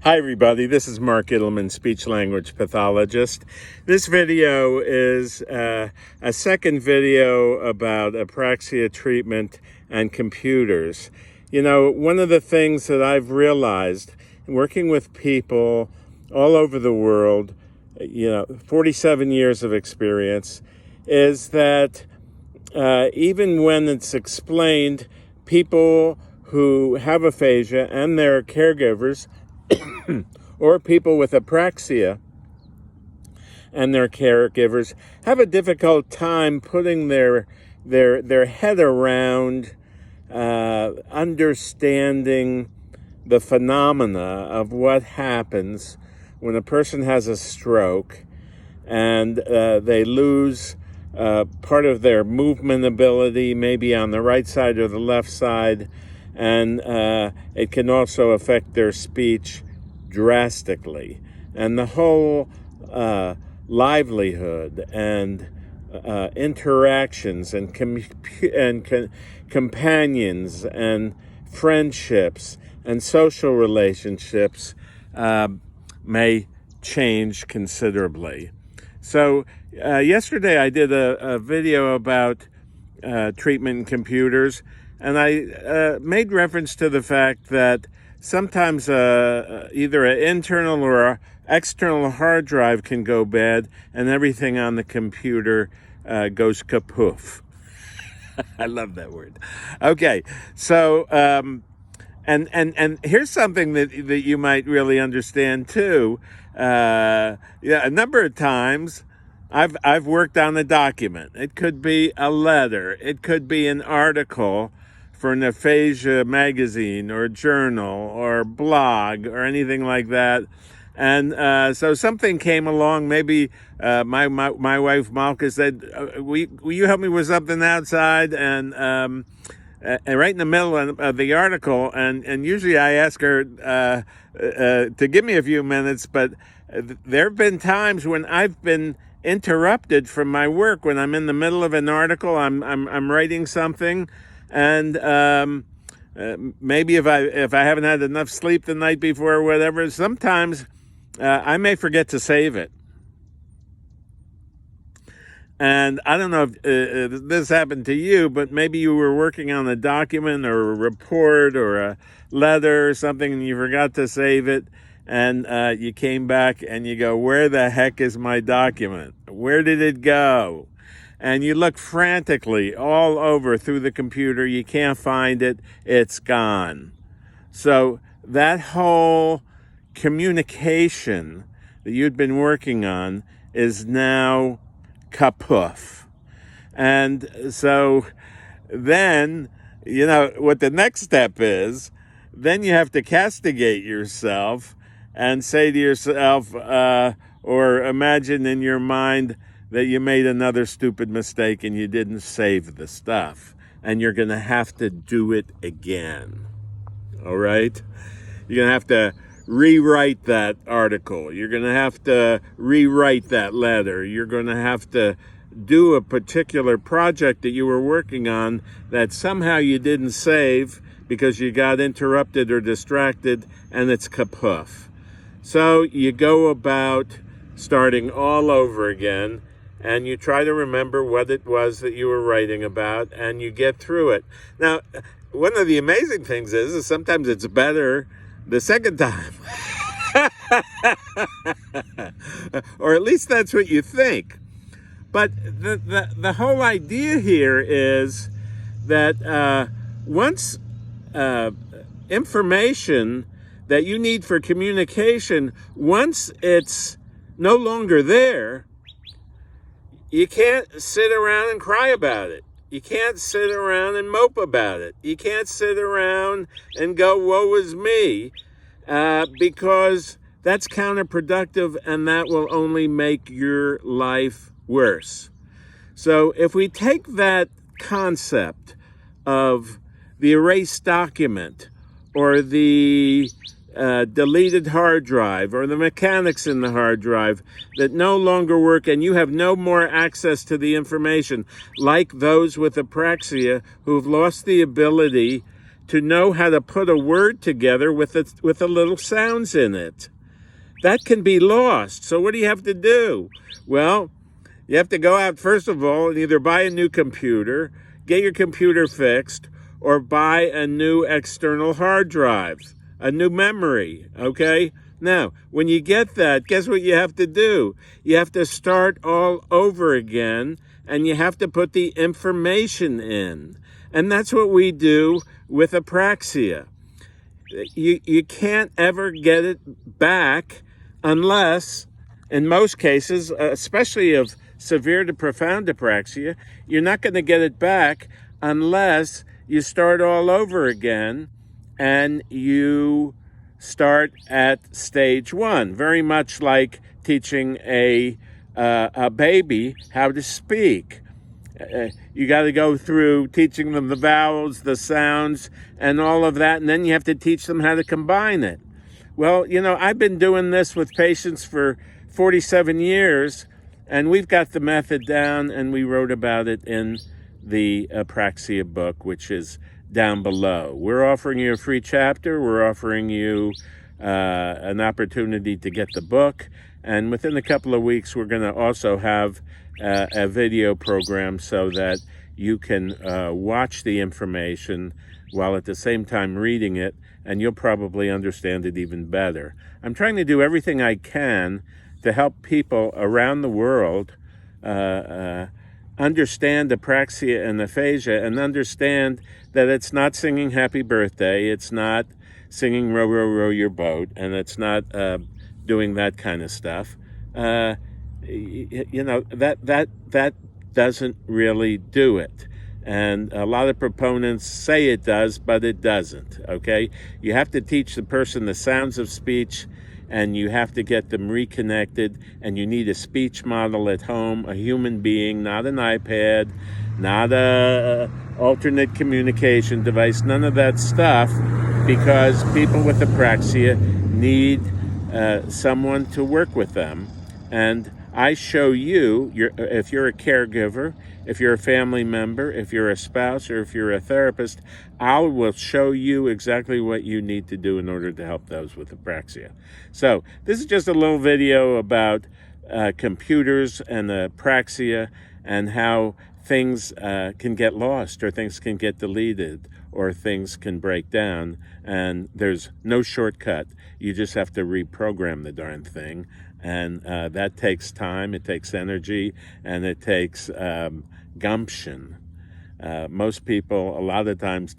Hi everybody, this is Mark Ittleman, speech-language pathologist. This video is a second video about apraxia treatment and computers. You know, one of the things that I've realized working with people all over the world, 47 years of experience, is that even when it's explained, people who have aphasia and their caregivers or people with apraxia and their caregivers have a difficult time putting their head around understanding the phenomena of what happens when a person has a stroke and they lose part of their movement ability, maybe on the right side or the left side, and it can also affect their speech drastically. And the whole livelihood and interactions and companions and friendships and social relationships may change considerably. So yesterday I did a video about treatment in computers, and I made reference to the fact that sometimes either an internal or an external hard drive can go bad, and everything on the computer goes kapoof. I love that word. Okay, so and here's something that you might really understand too. A number of times I've worked on a document. It could be a letter. It could be an article for an Aphasia magazine or journal or blog or anything like that. And so something came along. Maybe my wife Malka said, will you help me with something outside? And right in the middle of the article, and usually I ask her to give me a few minutes, but there have been times when I've been interrupted from my work when I'm in the middle of an article. I'm writing something, and maybe if I haven't had enough sleep the night before or whatever, sometimes I may forget to save it. And I don't know if this happened to you, but maybe you were working on a document or a report or a letter or something, and you forgot to save it, and you came back and you go, where the heck is my document? Where did it go? And you look frantically all over through the computer. You can't find it. It's gone. So that whole communication that you'd been working on is now kapoof. And so then, what the next step is, then you have to castigate yourself and say to yourself, or imagine in your mind that you made another stupid mistake and you didn't save the stuff. And you're going to have to do it again. All right? You're going to have to rewrite that article. You're going to have to rewrite that letter. You're going to have to do a particular project that you were working on that somehow you didn't save because you got interrupted or distracted, and it's kapoof. So you go about starting all over again, and you try to remember what it was that you were writing about, and you get through it. Now, one of the amazing things is sometimes it's better the second time. Or at least that's what you think. But the whole idea here is that once information that you need for communication, once it's no longer there, you can't sit around and cry about it. You can't sit around and mope about it. You can't sit around and go, woe is me, because that's counterproductive, and that will only make your life worse. So if we take that concept of the erased document or the deleted hard drive or the mechanics in the hard drive that no longer work, and you have no more access to the information, like those with apraxia who've lost the ability to know how to put a word together with a little sounds in it. That can be lost. So what do you have to do? Well, you have to go out, first of all, and either buy a new computer, get your computer fixed, or buy a new external hard drive, a new memory, okay? Now, when you get that, guess what you have to do? You have to start all over again, and you have to put the information in. And that's what we do with Apraxia. You can't ever get it back unless, in most cases, especially of severe to profound apraxia, you're not going to get it back unless you start all over again and you start at stage one, very much like teaching a baby how to speak. You got to go through teaching them the vowels, the sounds, and all of that, and then you have to teach them how to combine it. Well, you know, I've been doing this with patients for 47 years, and we've got the method down, and we wrote about it in the Apraxia book, which is down below. We're offering you a free chapter. We're offering you an opportunity to get the book, and within a couple of weeks, we're going to also have a video program so that you can watch the information while at the same time reading it, and you'll probably understand it even better. I'm trying to do everything I can to help people around the world understand apraxia and aphasia, and understand that it's not singing happy birthday, it's not singing row, row, row your boat, and it's not doing that kind of stuff. You know, that doesn't really do it. And a lot of proponents say it does, but it doesn't, okay? You have to teach the person the sounds of speech, and you have to get them reconnected, and you need a speech model at home, a human being, not an iPad, not a alternate communication device, none of that stuff, because people with apraxia need someone to work with them. And I show you, if you're a caregiver, if you're a family member, if you're a spouse, or if you're a therapist, I will show you exactly what you need to do in order to help those with apraxia. So this is just a little video about computers and apraxia, and how things can get lost, or things can get deleted, or things can break down, and there's no shortcut. You just have to reprogram the darn thing, and that takes time, it takes energy, and it takes gumption. Most people, a lot of times,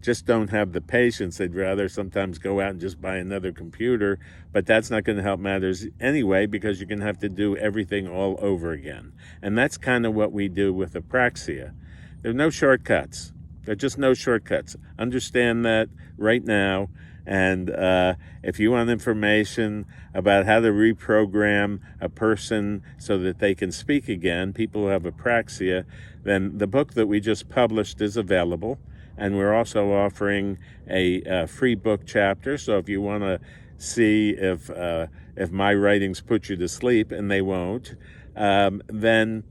just don't have the patience. They'd rather sometimes go out and just buy another computer, but that's not going to help matters anyway, because you're going to have to do everything all over again. And that's kind of what we do with apraxia. There are no shortcuts. There are just no shortcuts. Understand that right now. And if you want information about how to reprogram a person so that they can speak again, people who have apraxia, then the book that we just published is available. And we're also offering a free book chapter. So if you want to see if my writings put you to sleep, and they won't, then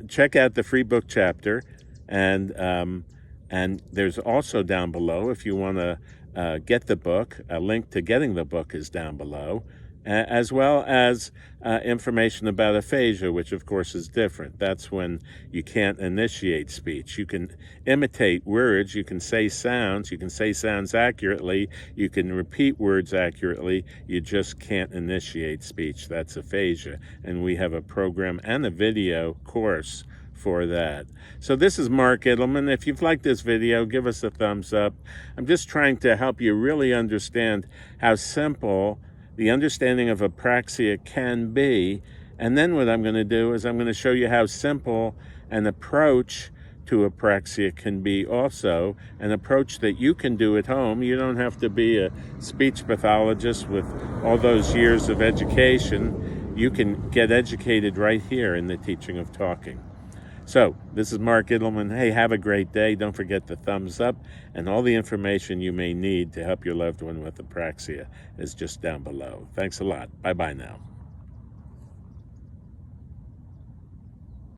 check out the free book chapter. And there's also down below, if you want to get the book, a link to getting the book is down below, as well as information about aphasia, which of course is different. That's when you can't initiate speech. You can imitate words, you can say sounds accurately, you can repeat words accurately, you just can't initiate speech. That's aphasia. And we have a program and a video course for that. So this is Mark Edelman. If you've liked this video, give us a thumbs up. I'm just trying to help you really understand how simple the understanding of apraxia can be. And then what I'm going to do is I'm going to show you how simple an approach to apraxia can be also, an approach that you can do at home. You don't have to be a speech pathologist with all those years of education. You can get educated right here in the teaching of talking. So, this is Mark Edelman. Hey, have a great day. Don't forget the thumbs up, and all the information you may need to help your loved one with apraxia is just down below. Thanks a lot. Bye-bye now.